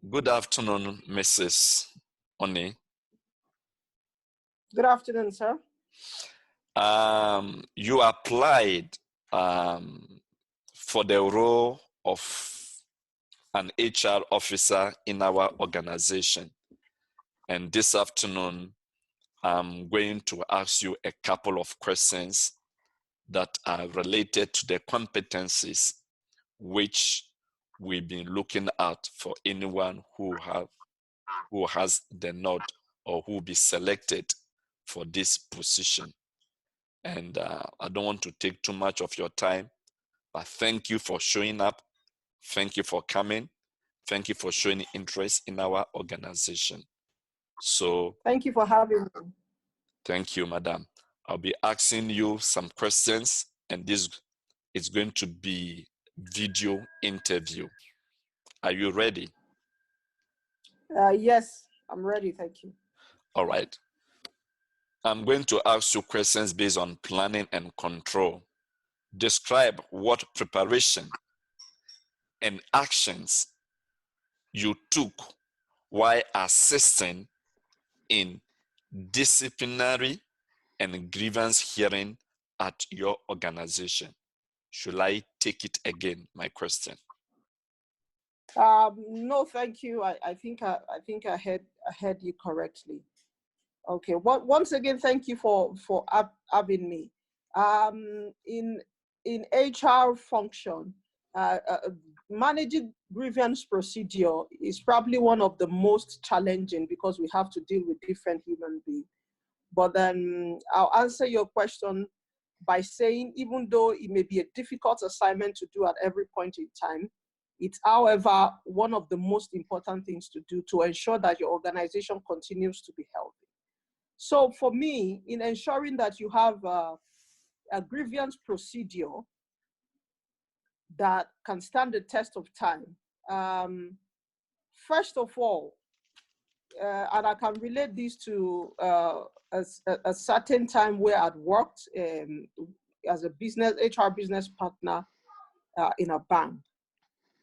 Good afternoon, Mrs. Oni. Good afternoon, sir. You applied for the role of an HR officer in our organization. And this afternoon, I'm going to ask you a couple of questions that are related to the competencies which we've been looking at for anyone who has the nod or who will be selected for this position. And I don't want to take too much of your time, but thank you for showing up. Thank you for coming. Thank you for showing interest in our organization. So thank you for having me. Thank you, madam. I'll be asking you some questions, and this is going to be video interview. Are you ready? Yes, I'm ready. Thank you. All right. I'm going to ask you questions based on planning and control. Describe what preparation and actions you took while assisting in disciplinary and grievance hearing at your organization. Should I take it again, my question? No, thank you. I think I heard you correctly. Okay. Once again, thank you for having me. In HR function, managing grievance procedure is probably one of the most challenging because we have to deal with different human beings. But then I'll answer your question by saying, even though it may be a difficult assignment to do at every point in time, it's, however, one of the most important things to do to ensure that your organization continues to be healthy. So for me, in ensuring that you have a grievance procedure that can stand the test of time, first of all, and I can relate this to a certain time where I'd worked as a HR business partner in a bank.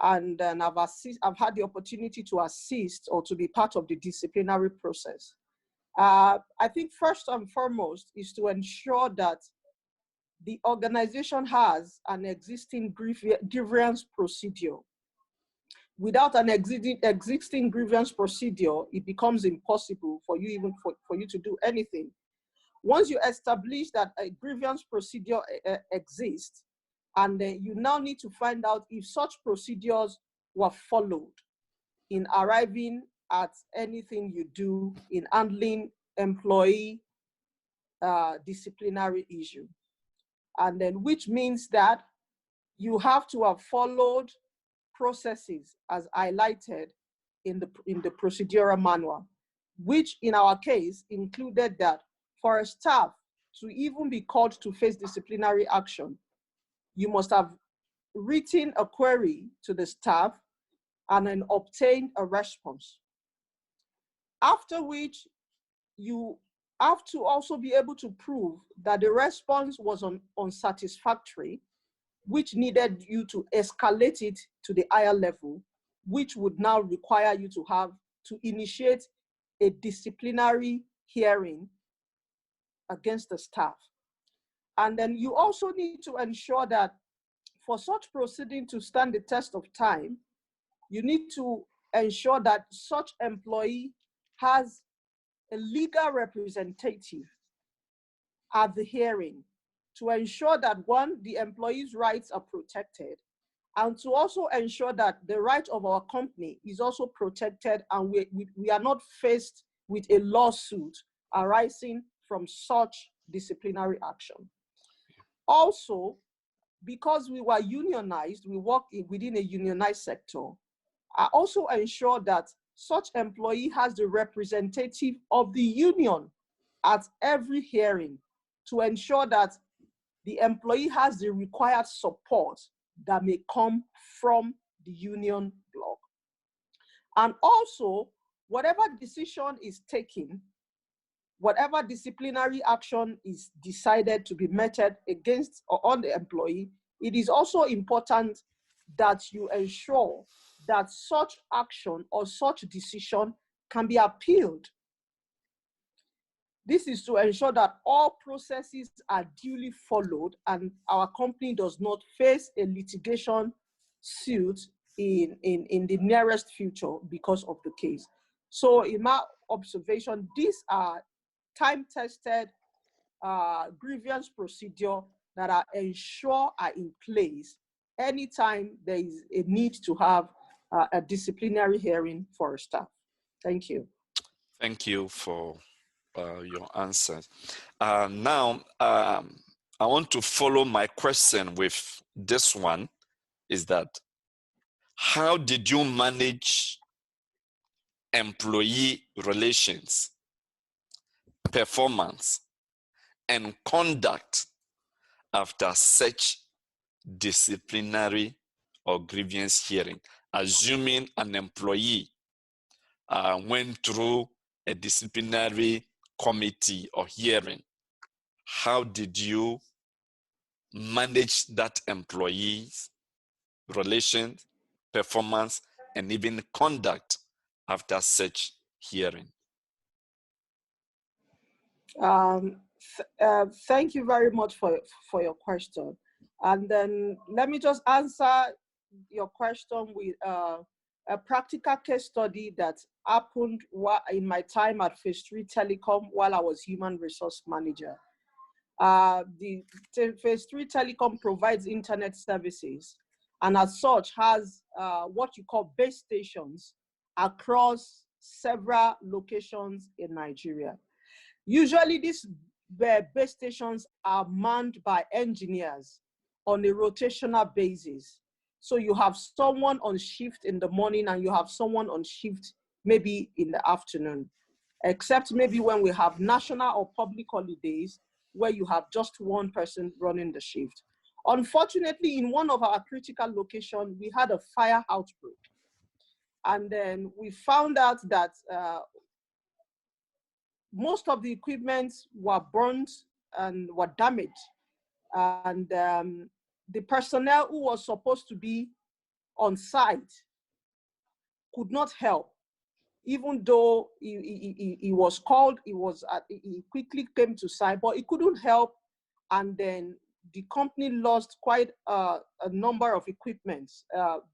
And then I've had the opportunity to assist or to be part of the disciplinary process. I think first and foremost is to ensure that the organization has an existing grievance procedure. Without an existing grievance procedure, it becomes impossible for you for you to do anything. Once you establish that a grievance procedure exists, and you now need to find out if such procedures were followed in arriving at anything you do in handling employee disciplinary issue. And then, which means that you have to have followed processes as highlighted in the procedural manual, which in our case included that for a staff to even be called to face disciplinary action, you must have written a query to the staff and then obtained a response. After which, you have to also be able to prove that the response was unsatisfactory, which needed you to escalate it to the higher level, which would now require you to initiate a disciplinary hearing against the staff. And then you also need to ensure that for such proceeding to stand the test of time, you need to ensure that such employee has a legal representative at the hearing to ensure that, one, the employee's rights are protected, and to also ensure that the right of our company is also protected, and we are not faced with a lawsuit arising from such disciplinary action. Also, because we were unionized, we work within a unionized sector, I also ensure that such employee has the representative of the union at every hearing to ensure that the employee has the required support that may come from the union bloc. And also, whatever decision is taken, whatever disciplinary action is decided to be meted against or on the employee, it is also important that you ensure that such action or such decision can be appealed. This is to ensure that all processes are duly followed and our company does not face a litigation suit in the nearest future because of the case. So in my observation, these are time-tested grievance procedure that are ensure are in place anytime there is a need to have a disciplinary hearing for a staff. Thank you. Thank you for your answer. Now, I want to follow my question with this one, is that how did you manage employee relations, performance, and conduct after such disciplinary or grievance hearing, assuming an employee went through a disciplinary committee or hearing? How did you manage that employee's relations, performance, and even conduct after such hearing? Thank you very much for your question. And then let me just answer your question with a practical case study that happened in my time at Phase 3 Telecom while I was human resource manager. The Phase 3 Telecom provides internet services and as such has what you call base stations across several locations in Nigeria. Usually these base stations are manned by engineers on a rotational basis. So you have someone on shift in the morning and you have someone on shift maybe in the afternoon, except maybe when we have national or public holidays where you have just one person running the shift. Unfortunately, in one of our critical locations, we had a fire outbreak. And then we found out that most of the equipment were burnt and were damaged. And the personnel who was supposed to be on site could not help. Even though he was called, he quickly came to site, but he couldn't help. And then the company lost quite a number of equipments,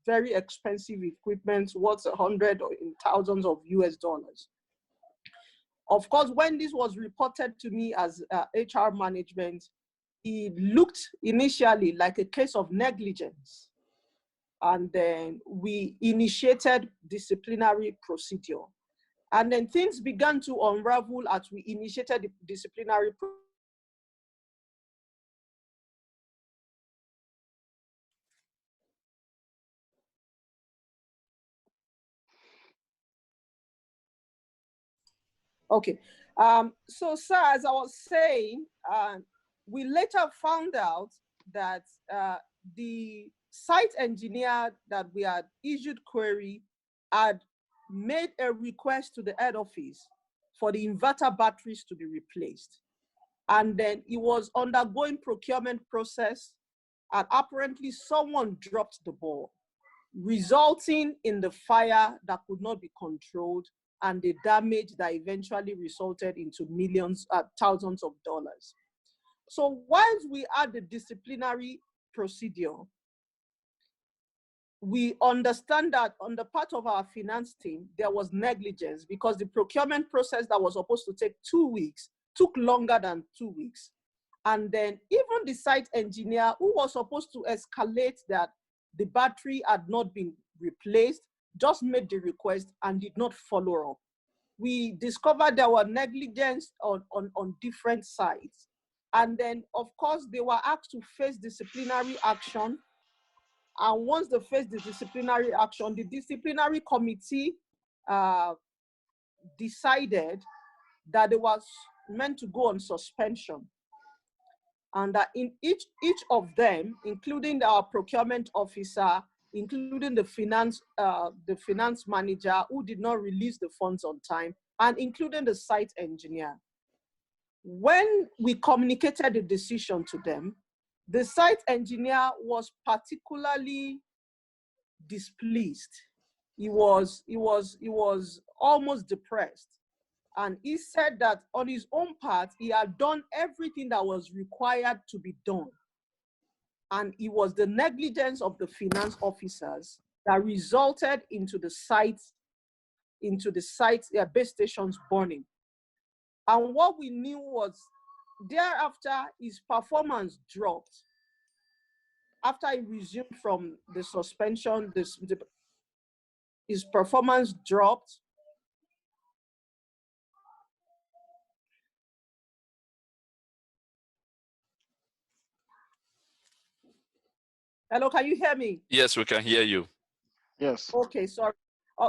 very expensive equipment, worth $100,000 or thousands of US dollars. Of course, when this was reported to me as HR management, it looked initially like a case of negligence. And then we initiated disciplinary procedure. And then things began to unravel as we initiated the disciplinary procedure. Okay, so sir, as I was saying, we later found out that the site engineer that we had issued query had made a request to the head office for the inverter batteries to be replaced. And then it was undergoing procurement process and apparently someone dropped the ball, resulting in the fire that could not be controlled and the damage that eventually resulted into millions, thousands of dollars. So whilst we had the disciplinary procedure, we understand that on the part of our finance team, there was negligence because the procurement process that was supposed to take 2 weeks took longer than 2 weeks. And then even the site engineer who was supposed to escalate that the battery had not been replaced just made the request and did not follow up. We discovered there were negligence on different sides. And then, of course, they were asked to face disciplinary action. And once they faced the disciplinary action, the disciplinary committee decided that they was meant to go on suspension. And that in each of them, including our procurement officer, including the finance manager who did not release the funds on time, and including the site engineer. When we communicated the decision to them, the site engineer was particularly displeased he was almost depressed. And he said that on his own part, he had done everything that was required to be done. And it was the negligence of the finance officers that resulted into the base stations burning. And what we knew was thereafter, his performance dropped. After he resumed from the suspension, his performance dropped. Hello, can you hear me? Yes, we can hear you. Yes. Okay, sorry.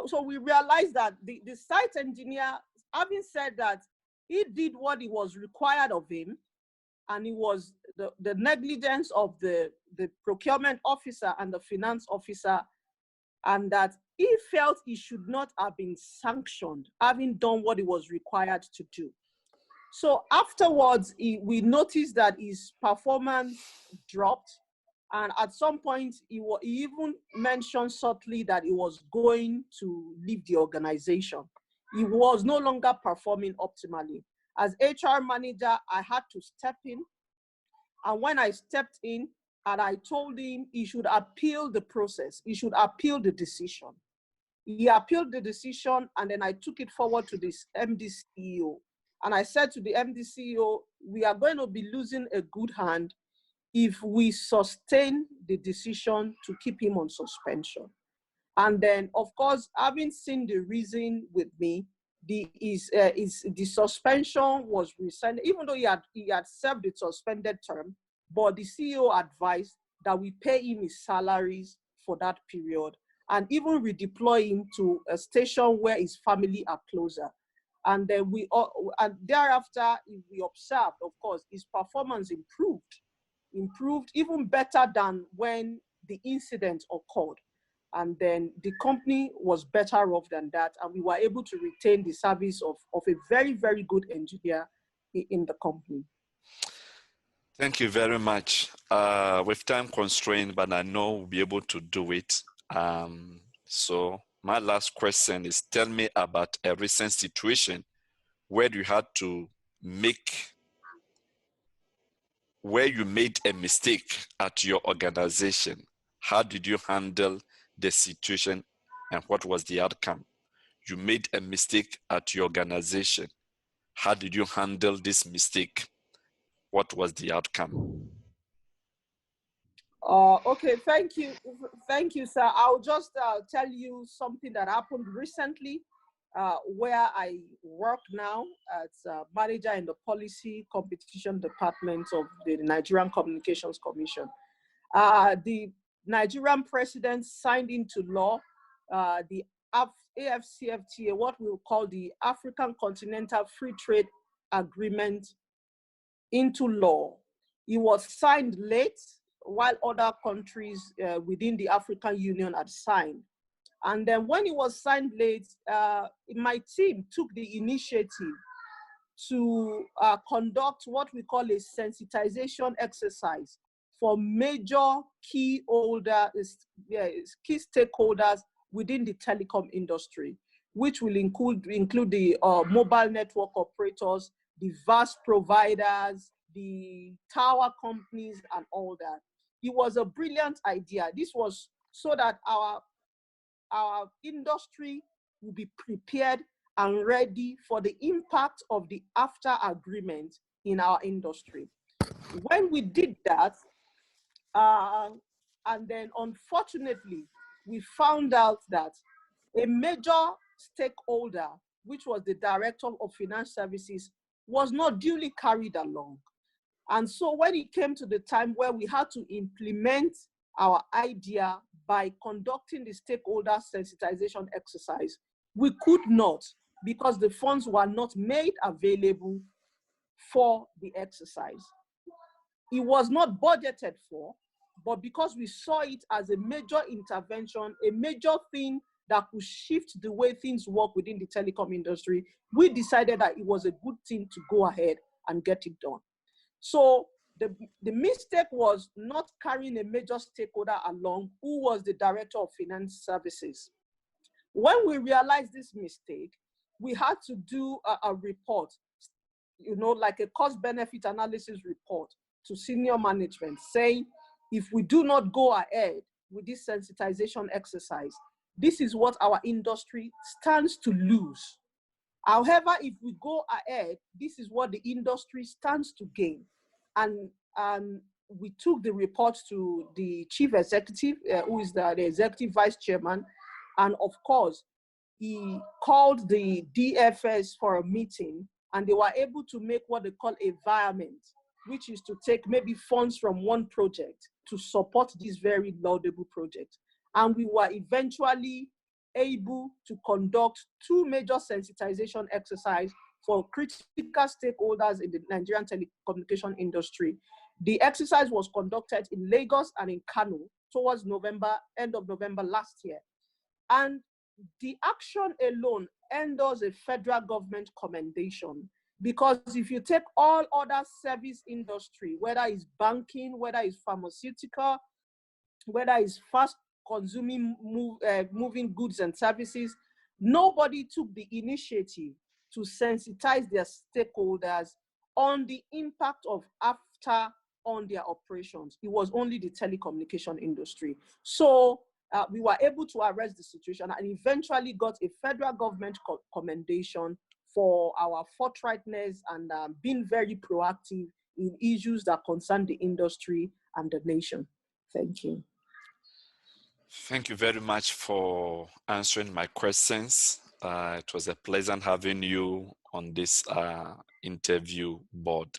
So we realized that the site engineer, having said that, he did what he was required of him, and it was the negligence of the procurement officer and the finance officer, and that he felt he should not have been sanctioned, having done what he was required to do. So afterwards, we noticed that his performance dropped. And at some point, he even mentioned subtly that he was going to leave the organization. He was no longer performing optimally. As HR manager, I had to step in. And when I stepped in, and I told him he should appeal the process, he should appeal the decision. He appealed the decision, and then I took it forward to this MD CEO. And I said to the MD CEO, we are going to be losing a good hand if we sustain the decision to keep him on suspension. And then, of course, having seen the reason with me, the suspension was rescinded, even though he had served the suspended term, but the CEO advised that we pay him his salaries for that period and even redeploy him to a station where his family are closer. And then and thereafter, we observed, of course, his performance improved even better than when the incident occurred. And then the company was better off than that. And we were able to retain the service of a very, very good engineer in the company. Thank you very much. With time constraint, but I know we'll be able to do it. So my last question is, tell me about a recent situation where you had to where you made a mistake at your organization. How did you handle the situation and what was the outcome? You made a mistake at your organization. How did you handle this mistake? What was the outcome? Okay, thank you, sir. I'll just tell you something that happened recently where I work now as a manager in the policy competition department of the Nigerian Communications Commission. The Nigerian president signed into law the AFCFTA, what we'll call the African Continental Free Trade Agreement, into law. It was signed late, while other countries within the African Union had signed. And then when it was signed late, my team took the initiative to conduct what we call a sensitization exercise for major key stakeholders within the telecom industry, which will include the mobile network operators, the VAS providers, the tower companies, and all that. It was a brilliant idea. This was so that our industry will be prepared and ready for the impact of the AFTA agreement in our industry. When we did that, and then unfortunately, we found out that a major stakeholder, which was the Director of Finance Services, was not duly carried along. And so when it came to the time where we had to implement our idea by conducting the stakeholder sensitization exercise, we could not, because the funds were not made available for the exercise. It was not budgeted for, but because we saw it as a major intervention, a major thing that could shift the way things work within the telecom industry, we decided that it was a good thing to go ahead and get it done. So the mistake was not carrying a major stakeholder along, who was the Director of Finance Services. When we realized this mistake, we had to do a report, like a cost-benefit analysis report to senior management saying, if we do not go ahead with this sensitization exercise, this is what our industry stands to lose. However, if we go ahead, this is what the industry stands to gain. And we took the report to the chief executive, who is the executive vice chairman. And of course, he called the DFS for a meeting, and they were able to make what they call a environment, which is to take maybe funds from one project to support this very laudable project. And we were eventually able to conduct 2 major sensitization exercises for critical stakeholders in the Nigerian telecommunication industry. The exercise was conducted in Lagos and in Kano towards end of November last year. And the action alone endorses a federal government commendation, because if you take all other service industry, whether it's banking, whether it's pharmaceutical, whether it's fast consuming moving goods and services, nobody took the initiative to sensitize their stakeholders on the impact of after on their operations. It was only the telecommunication industry. So we were able to arrest the situation and eventually got a federal government commendation for our forthrightness and being very proactive in issues that concern the industry and the nation. Thank you. Thank you very much for answering my questions. It was a pleasure having you on this interview board.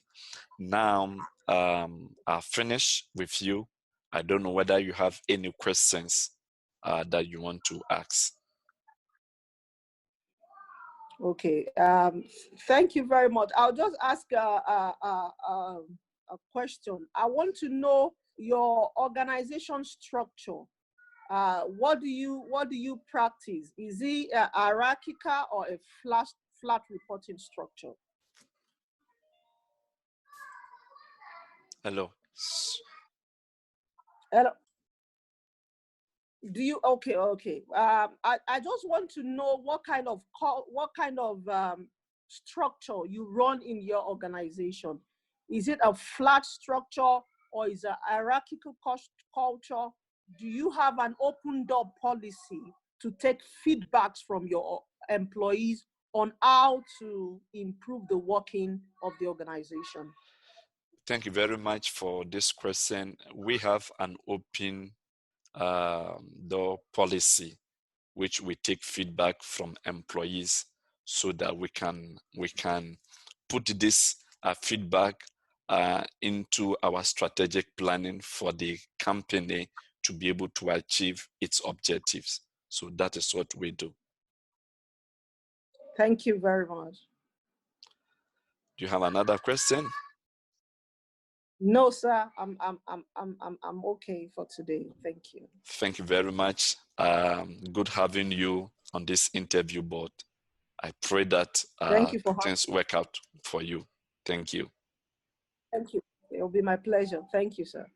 Now, I'll finish with you. I don't know whether you have any questions that you want to ask. Okay, thank you very much. I'll just ask a question. I want to know your organization structure. What do you practice? Is it a hierarchical or a flat reporting structure? Hello. Hello. Do you okay? I just want to know what kind of structure you run in your organization. Is it a flat structure or is it a hierarchical culture? Do you have an open door policy to take feedbacks from your employees on how to improve the working of the organization? Thank you very much for this question. We have an open door policy, which we take feedback from employees so that we can put this feedback into our strategic planning for the company to be able to achieve its objectives. So that is what we do. Thank you very much. Do you have another question? No, sir. I'm okay for today. Thank you. Thank you very much. Good having you on this interview board. I pray that things work out for you. Thank you. Thank you. It will be my pleasure. Thank you, sir.